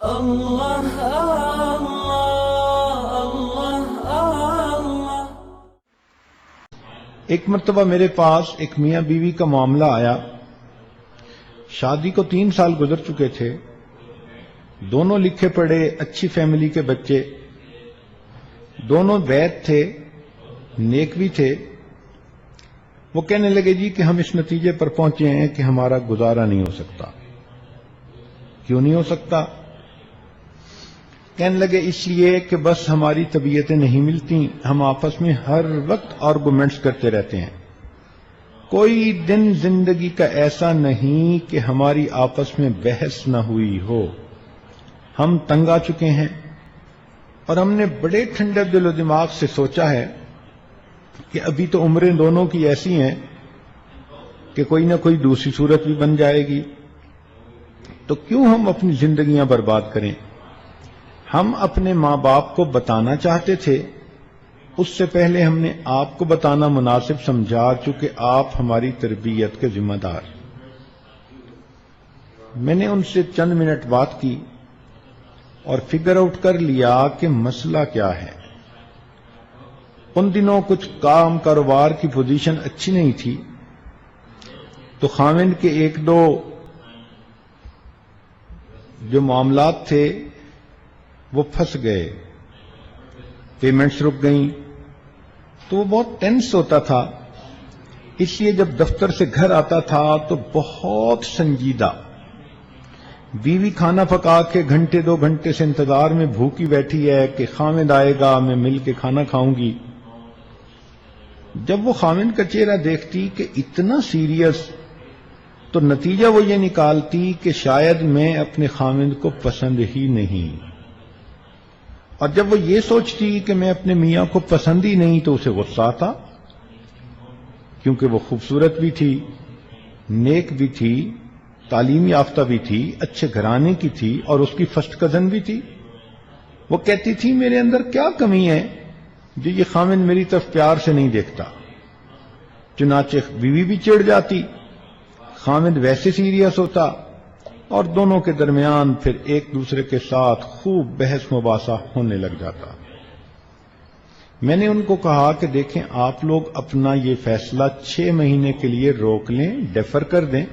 اللہ اللہ اللہ اللہ۔ ایک مرتبہ میرے پاس ایک میاں بیوی کا معاملہ آیا۔ شادی کو 3 سال گزر چکے تھے، دونوں لکھے پڑھے، اچھی فیملی کے بچے، دونوں بیت تھے، نیک بھی تھے۔ وہ کہنے لگے جی کہ ہم اس نتیجے پر پہنچے ہیں کہ ہمارا گزارا نہیں ہو سکتا۔ کیوں نہیں ہو سکتا؟ کہنے لگے اس لیے کہ بس ہماری طبیعتیں نہیں ملتی، ہم آپس میں ہر وقت آرگومنٹس کرتے رہتے ہیں، کوئی دن زندگی کا ایسا نہیں کہ ہماری آپس میں بحث نہ ہوئی ہو۔ ہم تنگ آ چکے ہیں اور ہم نے بڑے ٹھنڈے دل و دماغ سے سوچا ہے کہ ابھی تو عمریں دونوں کی ایسی ہیں کہ کوئی نہ کوئی دوسری صورت بھی بن جائے گی، تو کیوں ہم اپنی زندگیاں برباد کریں۔ ہم اپنے ماں باپ کو بتانا چاہتے تھے، اس سے پہلے ہم نے آپ کو بتانا مناسب سمجھا، چونکہ آپ ہماری تربیت کے ذمہ دار۔ میں نے ان سے چند منٹ بات کی اور فگر آؤٹ کر لیا کہ مسئلہ کیا ہے۔ ان دنوں کچھ کاروبار کی پوزیشن اچھی نہیں تھی، تو خاوند کے 1-2 جو معاملات تھے وہ پھنس گئے، پیمنٹس رک گئیں، تو وہ بہت ٹینس ہوتا تھا۔ اس لیے جب دفتر سے گھر آتا تھا تو بہت سنجیدہ، بیوی کھانا پکا کے 1-2 گھنٹے سے انتظار میں بھوکی بیٹھی ہے کہ خاوند آئے گا، میں مل کے کھانا کھاؤں گی۔ جب وہ خاوند کا چہرہ دیکھتی کہ اتنا سیریس، تو نتیجہ وہ یہ نکالتی کہ شاید میں اپنے خاوند کو پسند ہی نہیں، اور جب وہ یہ سوچتی کہ میں اپنے میاں کو پسند ہی نہیں تو اسے غصہ آتا، کیونکہ وہ خوبصورت بھی تھی، نیک بھی تھی، تعلیم یافتہ بھی تھی، اچھے گھرانے کی تھی، اور اس کی فرسٹ کزن بھی تھی۔ وہ کہتی تھی میرے اندر کیا کمی ہے جو یہ خاوند میری طرف پیار سے نہیں دیکھتا۔ چنانچہ بیوی بھی چڑ جاتی، خاوند ویسے سیریس ہوتا، اور دونوں کے درمیان پھر ایک دوسرے کے ساتھ خوب بحث مباحثہ ہونے لگ جاتا۔ میں نے ان کو کہا کہ دیکھیں آپ لوگ اپنا یہ فیصلہ 6 مہینے کے لیے روک لیں، ڈیفر کر دیں،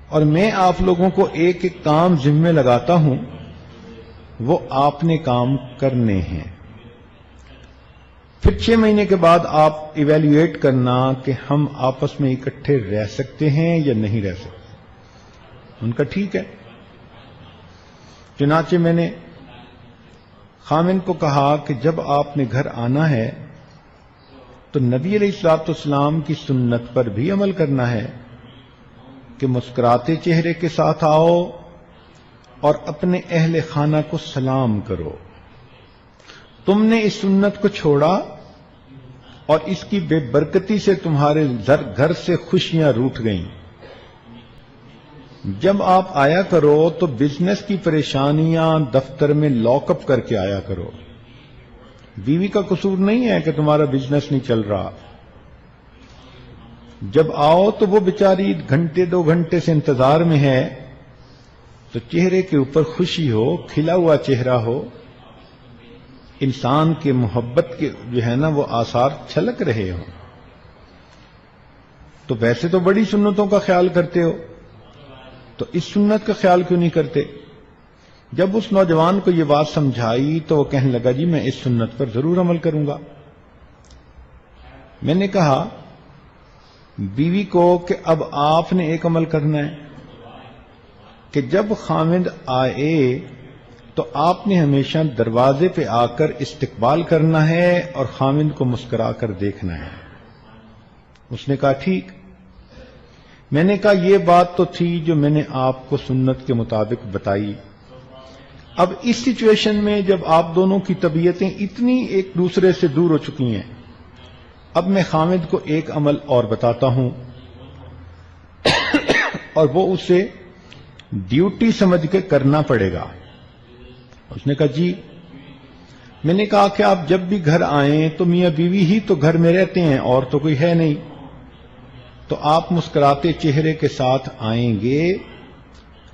اور میں آپ لوگوں کو ایک کام ذمہ لگاتا ہوں، وہ آپ نے کام کرنے ہیں۔ پھر 6 مہینے کے بعد آپ ایویلیویٹ کرنا کہ ہم آپس میں اکٹھے رہ سکتے ہیں یا نہیں رہ سکتے۔ ان کا ٹھیک ہے۔ چنانچہ میں نے خاوند کو کہا کہ جب آپ نے گھر آنا ہے تو نبی علیہ الصلوۃ والسلام کی سنت پر بھی عمل کرنا ہے کہ مسکراتے چہرے کے ساتھ آؤ اور اپنے اہل خانہ کو سلام کرو۔ تم نے اس سنت کو چھوڑا اور اس کی بے برکتی سے تمہارے گھر سے خوشیاں روٹھ گئیں۔ جب آپ آیا کرو تو بزنس کی پریشانیاں دفتر میں لاک اپ کر کے آیا کرو۔ بیوی کا قصور نہیں ہے کہ تمہارا بزنس نہیں چل رہا۔ جب آؤ تو وہ بیچاری 1-2 گھنٹے سے انتظار میں ہے، تو چہرے کے اوپر خوشی ہو، کھلا ہوا چہرہ ہو، انسان کے محبت کے جو ہے نا وہ آثار چھلک رہے ہوں۔ تو ویسے تو بڑی سنتوں کا خیال کرتے ہو، تو اس سنت کا خیال کیوں نہیں کرتے؟ جب اس نوجوان کو یہ بات سمجھائی تو وہ کہنے لگا جی میں اس سنت پر ضرور عمل کروں گا۔ میں نے کہا بیوی کو کہ اب آپ نے ایک عمل کرنا ہے کہ جب خاوند آئے تو آپ نے ہمیشہ دروازے پہ آ کر استقبال کرنا ہے اور خاوند کو مسکرا کر دیکھنا ہے۔ اس نے کہا ٹھیک۔ میں نے کہا یہ بات تو تھی جو میں نے آپ کو سنت کے مطابق بتائی۔ اب اس سچویشن میں جب آپ دونوں کی طبیعتیں اتنی ایک دوسرے سے دور ہو چکی ہیں، اب میں خاوند کو ایک عمل اور بتاتا ہوں اور وہ اسے ڈیوٹی سمجھ کے کرنا پڑے گا۔ اس نے کہا جی۔ میں نے کہا کہ آپ جب بھی گھر آئیں تو میاں بیوی ہی تو گھر میں رہتے ہیں اور تو کوئی ہے نہیں، تو آپ مسکراتے چہرے کے ساتھ آئیں گے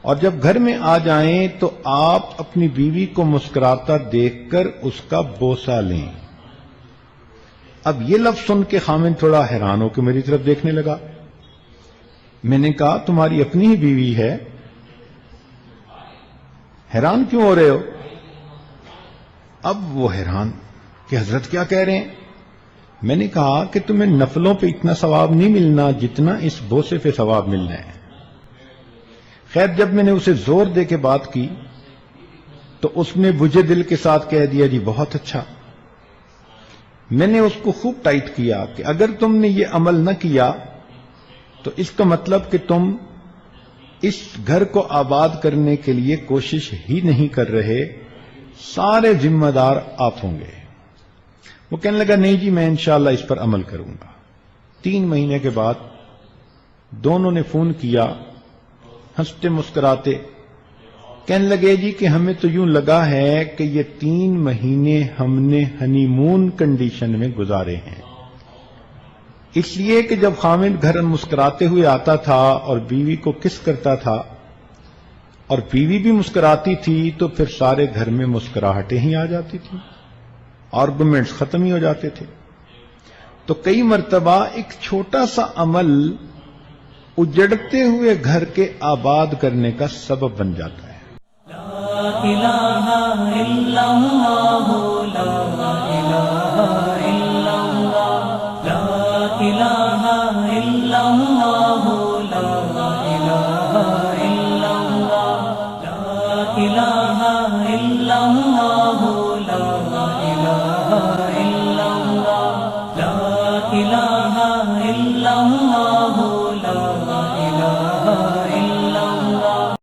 اور جب گھر میں آ جائیں تو آپ اپنی بیوی کو مسکراتا دیکھ کر اس کا بوسہ لیں۔ اب یہ لفظ سن کے خامن تھوڑا حیران ہو کے میری طرف دیکھنے لگا۔ میں نے کہا تمہاری اپنی ہی بیوی ہے، حیران کیوں ہو رہے ہو؟ اب وہ حیران کہ حضرت کیا کہہ رہے ہیں؟ میں نے کہا کہ تمہیں نفلوں پہ اتنا ثواب نہیں ملنا جتنا اس بوسے پہ ثواب ملنا ہے۔ خیر جب میں نے اسے زور دے کے بات کی تو اس نے بجھے دل کے ساتھ کہہ دیا جی بہت اچھا۔ میں نے اس کو خوب ٹائٹ کیا کہ اگر تم نے یہ عمل نہ کیا تو اس کا مطلب کہ تم اس گھر کو آباد کرنے کے لیے کوشش ہی نہیں کر رہے، سارے ذمہ دار آپ ہوں گے۔ وہ کہنے لگا نہیں جی میں انشاءاللہ اس پر عمل کروں گا۔ 3 مہینے کے بعد دونوں نے فون کیا، ہنستے مسکراتے کہنے لگے جی کہ ہمیں تو یوں لگا ہے کہ یہ 3 مہینے ہم نے ہنی مون کنڈیشن میں گزارے ہیں، اس لیے کہ جب خامد گھر مسکراتے ہوئے آتا تھا اور بیوی کو کس کرتا تھا اور بیوی بھی مسکراتی تھی تو پھر سارے گھر میں مسکراہٹیں ہی آ جاتی تھیں، آرگومنٹس ختم ہی ہو جاتے تھے۔ تو کئی مرتبہ ایک چھوٹا سا عمل اجڑتے ہوئے گھر کے آباد کرنے کا سبب بن جاتا ہے۔ لا الہ الا اللہ، لا الہ الا اللہ، لا الہ الا اللہ، لا الہ الا اللہ، لا الہ الا اللہ، لا الہ الا اللہ، لا الہ الا اللہ۔